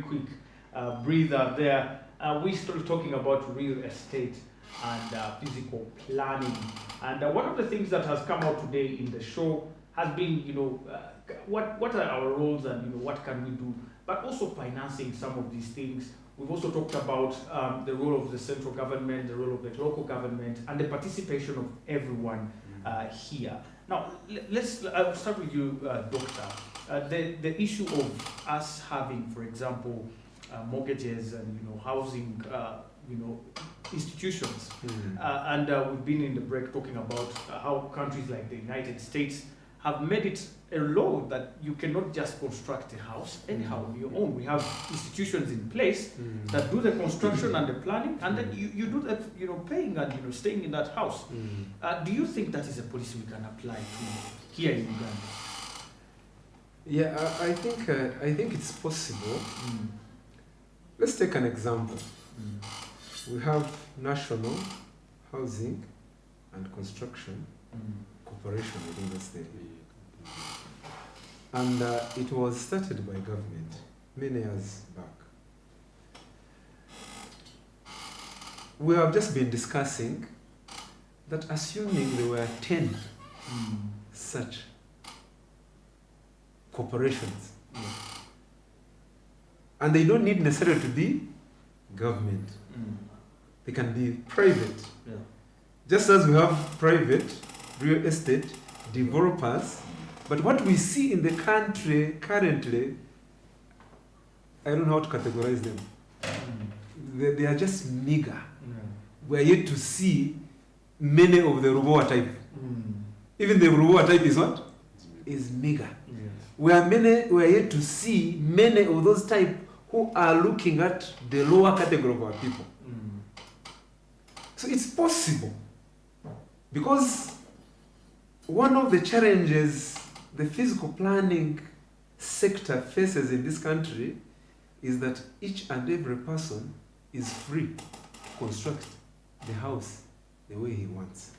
quick breather there. We're still talking about real estate and physical planning. And one of the things that has come out today in the show has been, what are our roles and what can we do, but also financing some of these things. We've also talked about the role of the central government, the role of the local government, and the participation of everyone here. Now, let's I'll start with you, Doctor. The issue of us having, for example, mortgages and housing, institutions, and we've been in the break talking about how countries like the United States have made it a law that you cannot just construct a house anyhow on your own. We have institutions in place that do the construction and the planning, and then you do that, paying and staying in that house. Do you think that is a policy we can apply to here in Uganda? Yeah, I think it's possible. Let's take an example. We have National Housing and Construction Corporation within the state. And it was started by government many years back. We have just been discussing that assuming there were 10 such corporations, and they don't need necessarily to be government. They can be private. Just as we have private real estate developers, but what we see in the country currently, I don't know how to categorize them. They are just meager. We are yet to see many of the Ruboa type. Even the Ruboa type is what? Is meager. We are yet to see many of those type who are looking at the lower category of our people. So it's possible, because one of the challenges the physical planning sector faces in this country is that each and every person is free to construct the house the way he wants,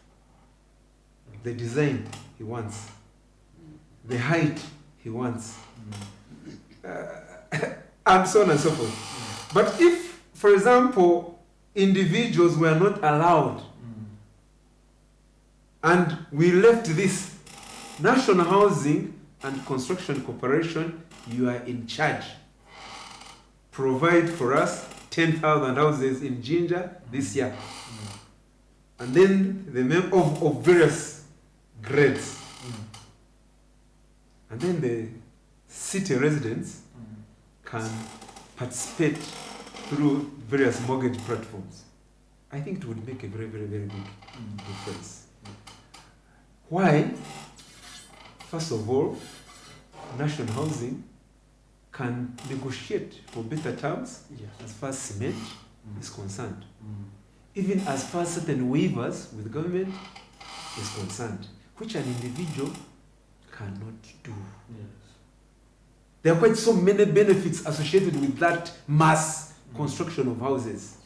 the design he wants, the height he wants, and so on and so forth. But if, for example, individuals were not allowed, and we left this National Housing and Construction Corporation, you are in charge. Provide for us 10,000 houses in Jinja this year. And then the member of various grades. And then the city residents can participate through various mortgage platforms. I think it would make a very, very, very big difference. Why? First of all, National Housing can negotiate for better terms as far as cement is concerned. Even as far as certain waivers with government is concerned, which an individual cannot do. There are quite so many benefits associated with that mass construction of houses,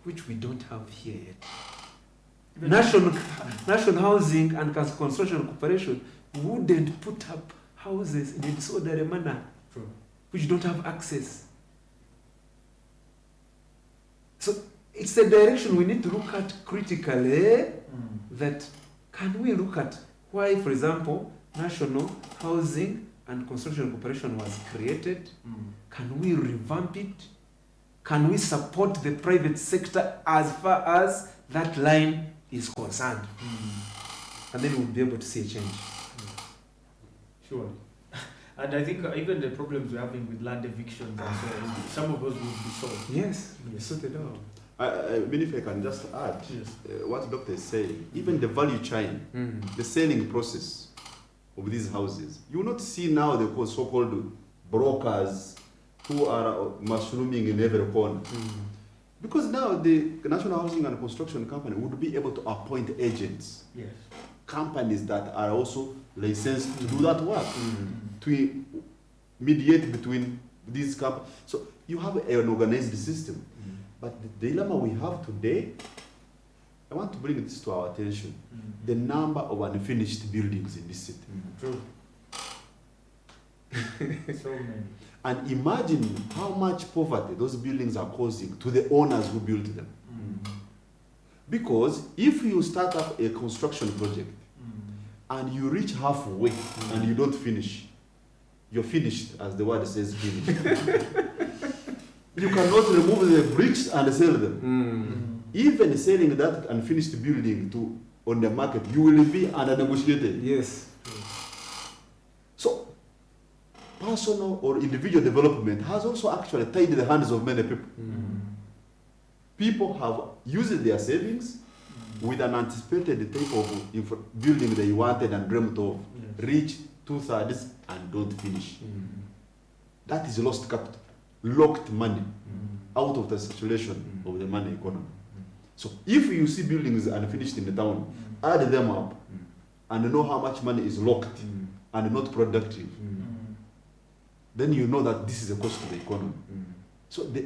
which we don't have here yet. National Housing and Construction Corporation wouldn't put up houses in a disorderly manner, which don't have access. So it's a direction we need to look at critically. That can we look at why, for example, National Housing and Construction Corporation was created? Can we revamp it? Can we support the private sector as far as that line is concerned? And then we'll be able to see a change. Sure. And I think even the problems we're having with land evictions and so on, some of those will be solved. Yes, sorted out. I mean, if I can just add what the doctor is saying, even the value chain, the selling process of these houses, you will not see now the so-called brokers who are mushrooming in every corner. Because now the National Housing and Construction Company would be able to appoint agents, companies that are also licensed to do that work, to mediate between these companies. So you have an organized system. But the dilemma we have today, I want to bring this to our attention, the number of unfinished buildings in this city. True. So many. And imagine how much poverty those buildings are causing to the owners who built them. Because if you start up a construction project and you reach halfway and you don't finish, you're finished, as the word says, finished. You cannot remove the bricks and sell them. Even selling that unfinished building on the market, you will be under negotiated. Yes. So, personal or individual development has also actually tied the hands of many people. People have used their savings with an anticipated type of building they wanted and dreamt of, reach 2/3 and don't finish. That is lost capital, locked money out of the circulation of the money economy. So if you see buildings unfinished in the town, add them up and know how much money is locked and not productive, then you know that this is a cost to the economy. So the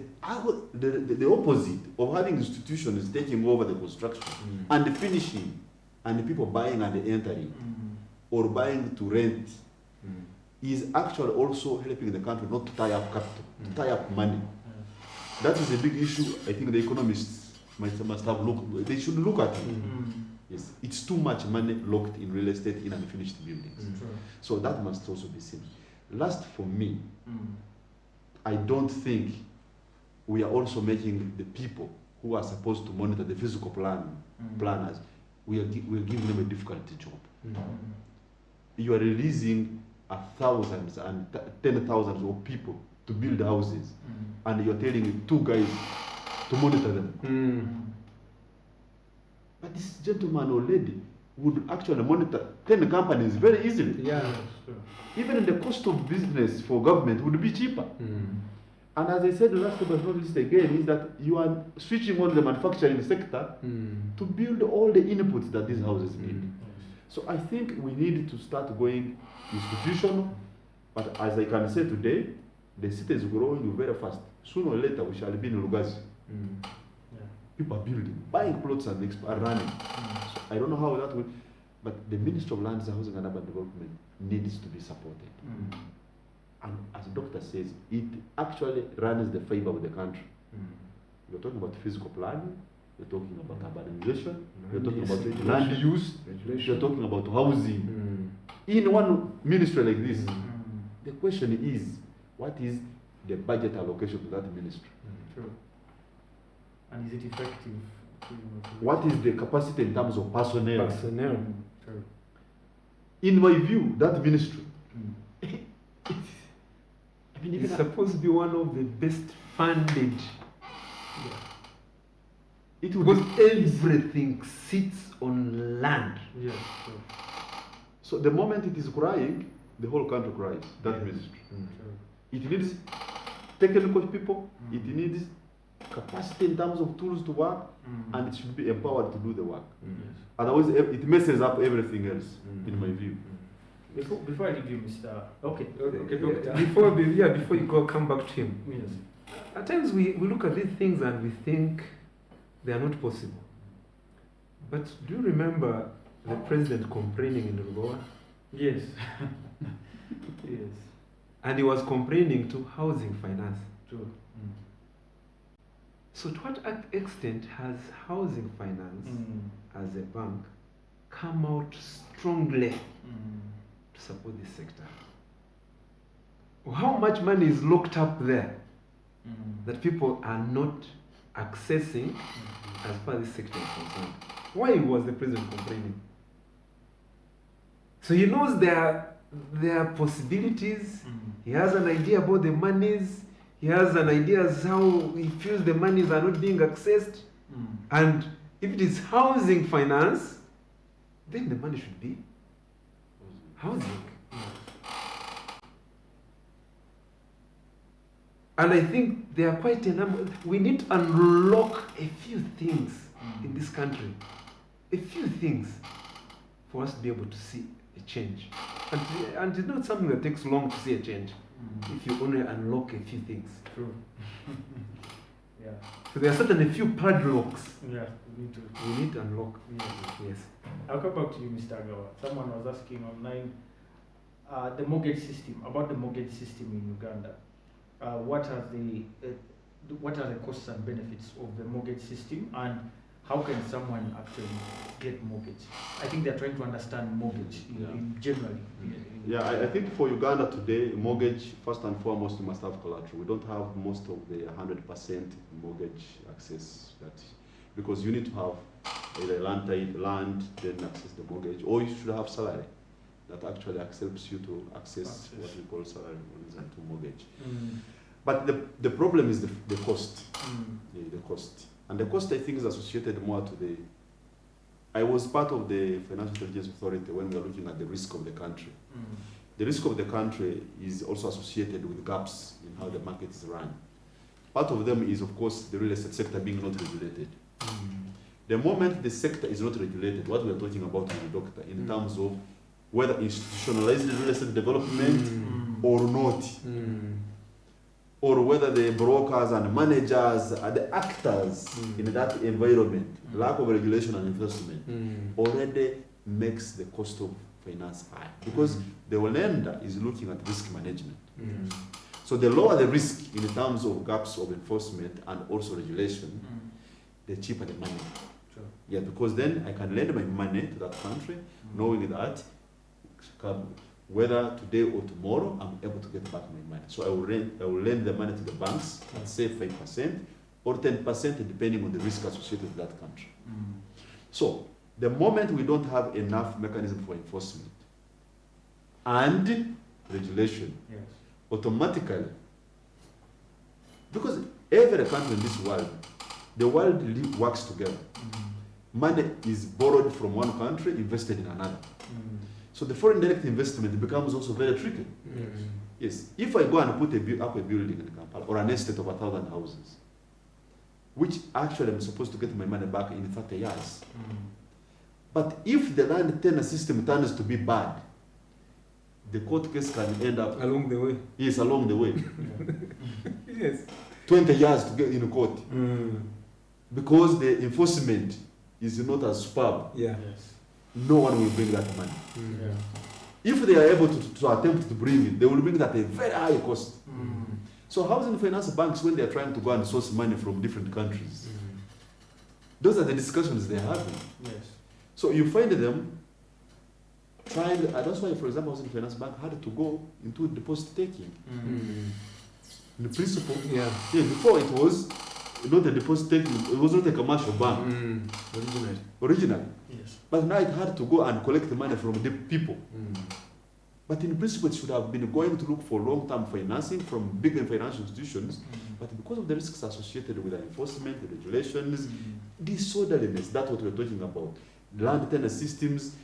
opposite of having institutions taking over the construction and finishing and people buying and entering or buying to rent is actually also helping the country not to tie up capital, to tie up money. That is a big issue. I think the economists must have looked. They should look at it. Yes, it's too much money locked in real estate in unfinished buildings. So that must also be seen. Last, for me, I don't think we are also making the people who are supposed to monitor the physical planners, we are giving them a difficult job. You are releasing thousands and 10,000s of people to build houses, and you're telling 2 guys to monitor them. But this gentleman or lady would actually monitor 10 companies very easily. Yeah. Even the cost of business for government would be cheaper. And as I said last but not least again, is that you are switching on the manufacturing sector to build all the inputs that these houses need. So I think we need to start going institutional, but as I can say today, the city is growing very fast. Sooner or later we shall be in Lugazi. People are building, buying plots and are running. So I don't know how that will, but the Ministry of Lands, Housing and Urban Development needs to be supported. And as the doctor says, it actually runs the fiber of the country. You're talking about physical planning, you're talking about urbanization, you're talking about land use, you're talking about housing. In one ministry like this, the question is, what is the budget allocation to that ministry? And is it effective? What is the capacity in terms of personnel? True. In my view, that ministry, It's supposed to be one of the best funded. It would because everything sits on land. Yes. True. So the moment it is crying, the whole country cries. That ministry. It needs technical people. It needs capacity in terms of tools to work, and it should be empowered to do the work. Otherwise, it messes up everything else, in my view. Before I leave you, Mr. Okay. Before you go, come back to him. Yes. At times we look at these things and we think they are not possible. But do you remember the president complaining in Rugowa? Yes. Yes. And he was complaining to housing finance. True. So to what extent has housing finance as a bank come out strongly to support this sector? How much money is locked up there that people are not accessing as far as this sector is concerned? Why was the president complaining? So he knows there are possibilities. He has an idea about the monies. He has an idea as how he feels the monies are not being accessed. And if it is housing finance, then the money should be housing. And I think there are quite a number. We need to unlock a few things in this country. A few things for us to be able to see a change. And it's not something that takes long to see a change. If you only unlock a few things. True. Yeah. So there are certainly a few padlocks Yeah. we need to unlock. Yes. I'll come back to you, Mr. Agawa. Someone was asking online about the mortgage system in Uganda. what are the costs and benefits of the mortgage system, and how can someone actually get mortgage? I think they're trying to understand mortgage in generally. Yeah, I think for Uganda today, mortgage, first and foremost, you must have collateral. We don't have most of the 100% mortgage access, because you need to have either land, then access the mortgage, or you should have salary that actually helps you to access what we call salary to mortgage. But the problem is the cost. The cost. And the cost, I think, is associated more to the... I was part of the Financial Intelligence Authority when we were looking at the risk of the country. The risk of the country is also associated with gaps in how the market is run. Part of them is, of course, the real estate sector being not regulated. The moment the sector is not regulated, what we are talking about with the doctor, in terms of whether institutionalized real estate development or not, or whether the brokers and managers are the actors in that environment, lack of regulation and enforcement already makes the cost of finance high, because the lender is looking at risk management. So the lower the risk in terms of gaps of enforcement and also regulation, the cheaper the money. Yeah, because then I can lend my money to that country, knowing that whether today or tomorrow I'm able to get back my money. So I will lend the money to the banks at say 5% or 10%, depending on the risk associated with that country. So the moment we don't have enough mechanism for enforcement and regulation, automatically, because every country in this world, the world works together. Money is borrowed from one country, invested in another. So the foreign direct investment becomes also very tricky. Yes, if I go and put up a building in Kampala or an estate of 1,000 houses, which actually I'm supposed to get my money back in 30 years. But if the land tenure system turns to be bad, the court case can end up along the way. Yes, along the way. Yes. 20 years to get in court. Because the enforcement is not as superb. No one will bring that money. If they are able to attempt to bring it, they will bring it at a very high cost. So housing finance banks, when they are trying to go and source money from different countries, those are the discussions they are having. So you find them trying, that's why, for example, housing finance bank had to go into deposit taking. In principle, before it was not a deposit taking, it was not a commercial bank. Originally. But now it had to go and collect the money from the people. But in principle, it should have been going to look for long-term financing from big financial institutions. But because of the risks associated with the enforcement, the regulations, disorderliness, that's what we're talking about. Land tenure systems,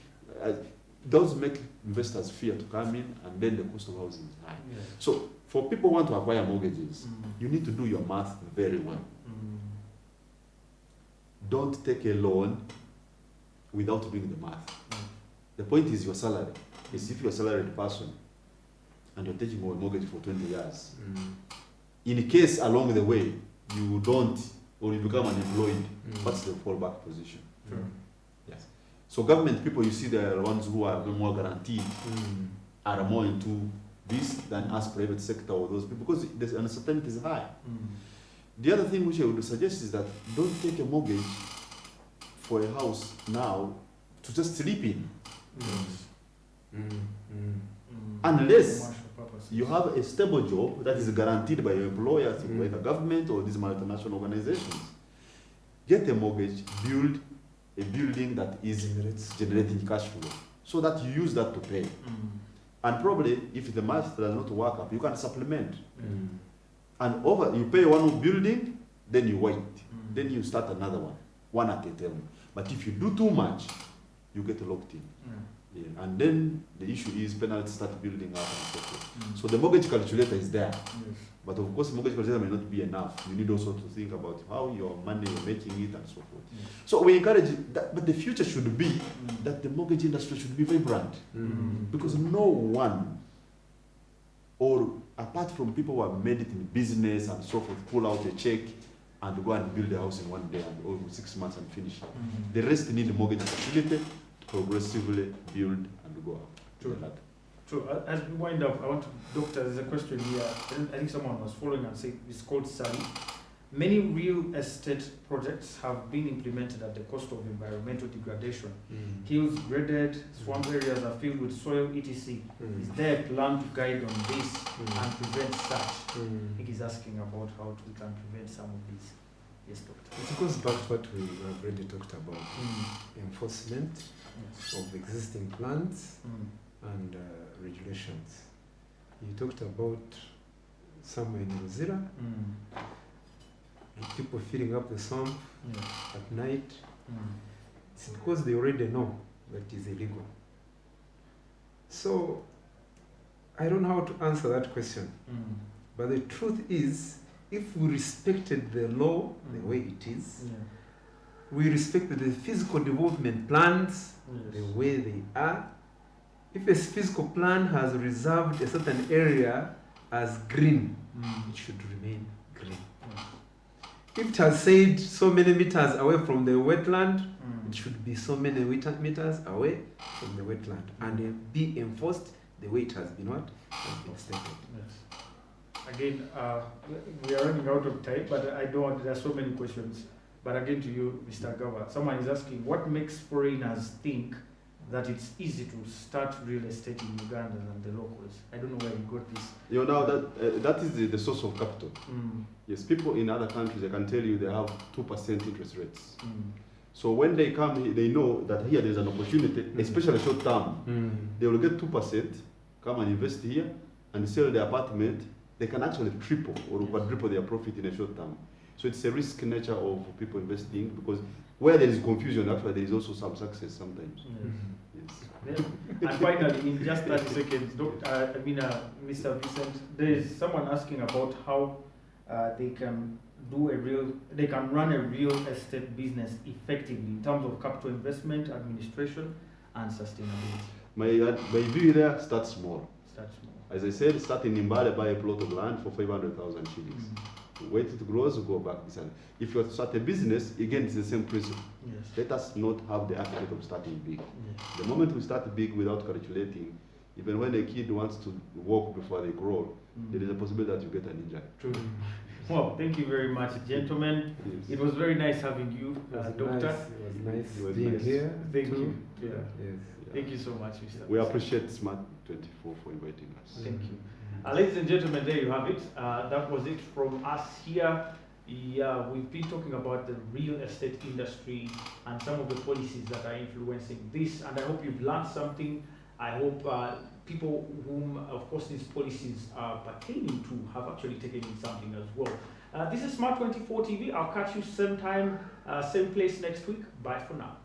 those make investors fear to come in, and then the cost of housing is high. So for people who want to acquire mortgages, you need to do your math very well. Don't take a loan without doing the math. The point is your salary. Is if you're a salaried person and you're taking a mortgage for 20 years, in case along the way you don't, or you become unemployed, what's the fallback position? Yes. So government people, you see, the ones who are more guaranteed are more into this than us private sector or those people, because the uncertainty is high. The other thing which I would suggest is that don't take a mortgage for a house now to just sleep in. Unless you have a stable job that is guaranteed by your employer, by the government or these multinational organizations. Get a mortgage, build a building that is generating cash flow, so that you use that to pay. And probably, if the math does not work up, you can supplement. And you pay one building, then you wait. Then you start another one at a time. But if you do too much, you get locked in. And then the issue is penalties start building up and so forth. So the mortgage calculator is there. But of course, mortgage calculator may not be enough. You need also to think about how your money you're making it and so forth. So we encourage that, but the future should be that the mortgage industry should be vibrant. Because no one, or apart from people who have made it in business and so forth, pull out a check and go and build a house in one day and over 6 months and finish it. The rest need a mortgage facility to progressively build and go up. True. As we wind up, I want to, Doctor, there's a question here. I think someone was following and said it's called Sally. Many real estate projects have been implemented at the cost of environmental degradation. Hills graded, swamp areas are filled with soil, etc. Is there a plan to guide on this and prevent such? I think he's asking about how we can prevent some of these. Yes, Doctor. It goes back to what we have already talked about. Enforcement of existing plans and regulations. You talked about somewhere in Rosira, people filling up the swamp at night. It's because they already know that it is illegal. So I don't know how to answer that question. But the truth is, if we respected the law the way it is, we respected the physical development plans the way they are. If a physical plan has reserved a certain area as green, it should remain green. If it has said so many meters away from the wetland, it should be so many meters away from the wetland and be enforced the way it has been stated. Yes. Again, we are running out of time, but I don't want, there are so many questions. But again to you, Mr. Gava, someone is asking, what makes foreigners think that it's easy to start real estate in Uganda than the locals? I don't know where you got this. You know, that is the source of capital. Yes, people in other countries, I can tell you, they have 2% interest rates. So when they come here, they know that here there's an opportunity, especially short term. They will get 2%, come and invest here, and sell their apartment. They can actually triple or quadruple their profit in a short term. So it's a risk nature of people investing, because where there is confusion, actually there is also some success sometimes. Yes. And finally, in just 30 seconds, Mr. Vincent, there is someone asking about how they can run a real estate business effectively in terms of capital investment, administration, and sustainability. My view there, start small. Start small. As I said, start in Mbale, buy a plot of land for 500,000 shillings. Wait it grows, go back. If you start a business, again, it's the same principle. Yes. Let us not have the attitude of starting big. Yes. The moment we start big without calculating, even when a kid wants to walk before they grow, there is a possibility that you get an injury. True. Well, thank you very much, gentlemen. Yes. It was very nice having you, Doctor. Nice. It was nice being here. Thank you. Yes. Thank you so much, Mr. We appreciate SMART24 for inviting us. Thank you. Ladies and gentlemen, there you have it. That was it from us here. Yeah, we've been talking about the real estate industry and some of the policies that are influencing this, and I hope you've learned something. I hope people whom, of course, these policies are pertaining to have actually taken in something as well. This is SMART24 TV. I'll catch you same time, same place next week. Bye for now.